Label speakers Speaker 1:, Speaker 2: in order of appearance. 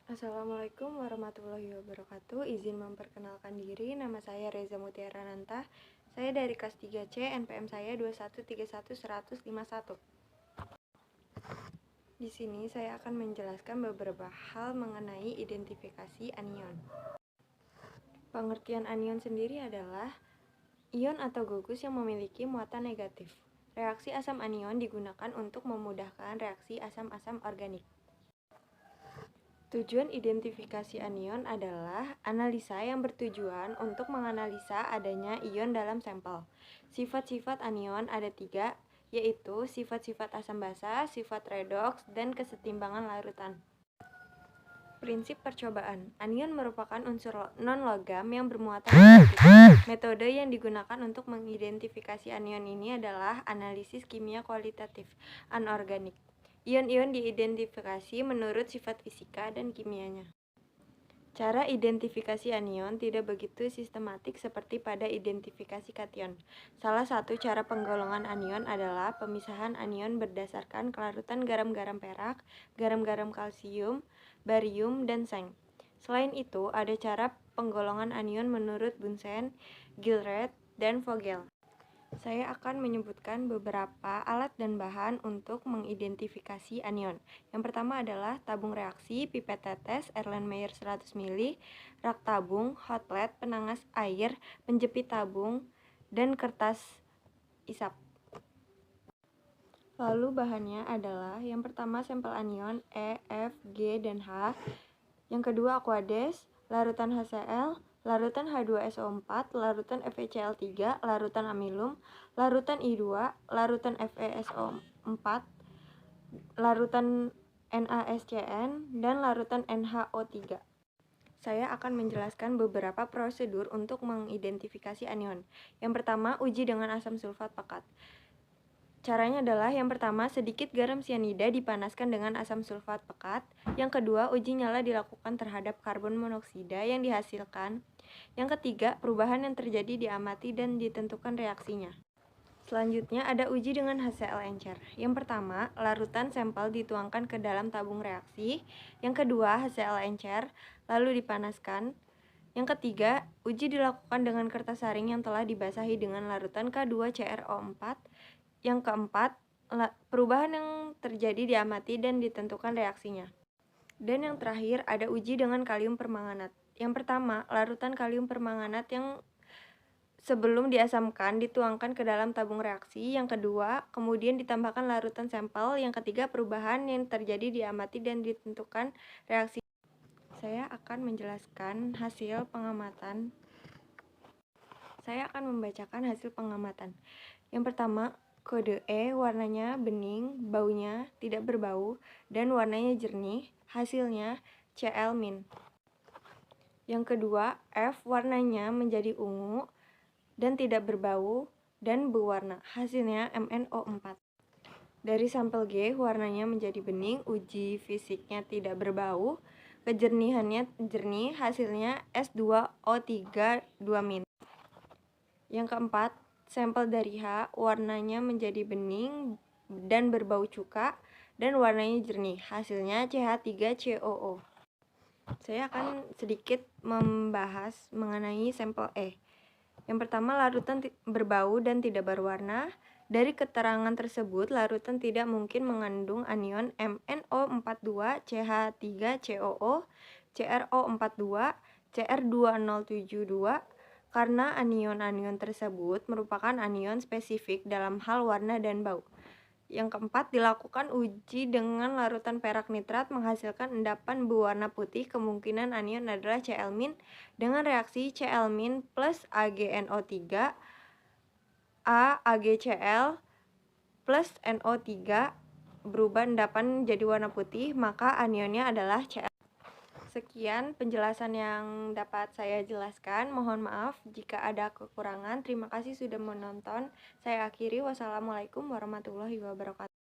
Speaker 1: Assalamualaikum warahmatullahi wabarakatuh. Izin memperkenalkan diri, nama saya Reza Mutiara Nanta. Saya dari kelas 3C, NPM saya 2131151. Di sini saya akan menjelaskan beberapa hal mengenai identifikasi anion. Pengertian anion sendiri adalah ion atau gugus yang memiliki muatan negatif. Reaksi asam anion digunakan untuk memudahkan reaksi asam-asam organik. Tujuan identifikasi anion adalah analisa yang bertujuan untuk menganalisa adanya ion dalam sampel. Sifat-sifat anion ada 3, yaitu sifat-sifat asam basa, sifat redoks, dan kesetimbangan larutan. Prinsip percobaan. Anion merupakan unsur non-logam yang bermuatan negatif. Metode yang digunakan untuk mengidentifikasi anion ini adalah analisis kimia kualitatif anorganik. Ion-ion diidentifikasi menurut sifat fisika dan kimianya. Cara identifikasi anion tidak begitu sistematik seperti pada identifikasi kation. Salah satu cara penggolongan anion adalah pemisahan anion berdasarkan kelarutan garam-garam perak, garam-garam kalsium, barium, dan seng. Selain itu, ada cara penggolongan anion menurut Bunsen, Gilred, dan Vogel. Saya akan menyebutkan beberapa alat dan bahan untuk mengidentifikasi anion. Yang pertama adalah tabung reaksi, pipet tetes, Erlenmeyer 100 ml, rak tabung, hot plate, penangas air, penjepit tabung, dan kertas isap. Lalu bahannya adalah yang pertama sampel anion E, F, G, dan H. Yang kedua aqueous, larutan HCl, larutan H2SO4, larutan FeCl3, larutan amilum, larutan I2, larutan FeSO4, larutan NaSCN, dan larutan NHO3. Saya akan menjelaskan beberapa prosedur untuk mengidentifikasi anion. Yang pertama, uji dengan asam sulfat pekat. Caranya adalah yang pertama, sedikit garam sianida dipanaskan dengan asam sulfat pekat. Yang kedua, uji nyala dilakukan terhadap karbon monoksida yang dihasilkan. Yang ketiga, perubahan yang terjadi diamati dan ditentukan reaksinya. Selanjutnya ada uji dengan HCl encer. Yang pertama, larutan sampel dituangkan ke dalam tabung reaksi. Yang kedua, HCl encer lalu dipanaskan. Yang ketiga, uji dilakukan dengan kertas saring yang telah dibasahi dengan larutan K2CrO4. Yang keempat, perubahan yang terjadi diamati dan ditentukan reaksinya. Dan yang terakhir, ada uji dengan kalium permanganat. Yang pertama, larutan kalium permanganat yang sebelum diasamkan dituangkan ke dalam tabung reaksi. Yang kedua, kemudian ditambahkan larutan sampel. Yang ketiga, perubahan yang terjadi diamati dan ditentukan reaksi. Saya akan menjelaskan hasil pengamatan. Saya akan membacakan hasil pengamatan. Yang pertama, kode E warnanya bening, baunya tidak berbau, dan warnanya jernih. Hasilnya Cl-. Yang kedua, F warnanya menjadi ungu dan tidak berbau dan berwarna. Hasilnya MnO4. Dari sampel G warnanya menjadi bening, uji fisiknya tidak berbau, kejernihannya jernih, hasilnya S2O3 2-. Yang keempat, sampel dari H warnanya menjadi bening dan berbau cuka dan warnanya jernih. Hasilnya CH3COO. Saya akan sedikit membahas mengenai sampel E. Yang pertama, larutan berbau dan tidak berwarna. Dari keterangan tersebut, larutan tidak mungkin mengandung anion MnO42, CH3COO, CrO42, Cr2072 karena anion-anion tersebut merupakan anion spesifik dalam hal warna dan bau. Yang keempat, dilakukan uji dengan larutan perak nitrat menghasilkan endapan berwarna putih. Kemungkinan anion adalah Cl- dengan reaksi Cl- plus AgNO3 A AgCl plus NO3 berubah endapan menjadi warna putih, maka anionnya adalah Cl. Sekian penjelasan yang dapat saya jelaskan. Mohon maaf jika ada kekurangan. Terima kasih sudah menonton. Saya akhiri. Wassalamualaikum warahmatullahi wabarakatuh.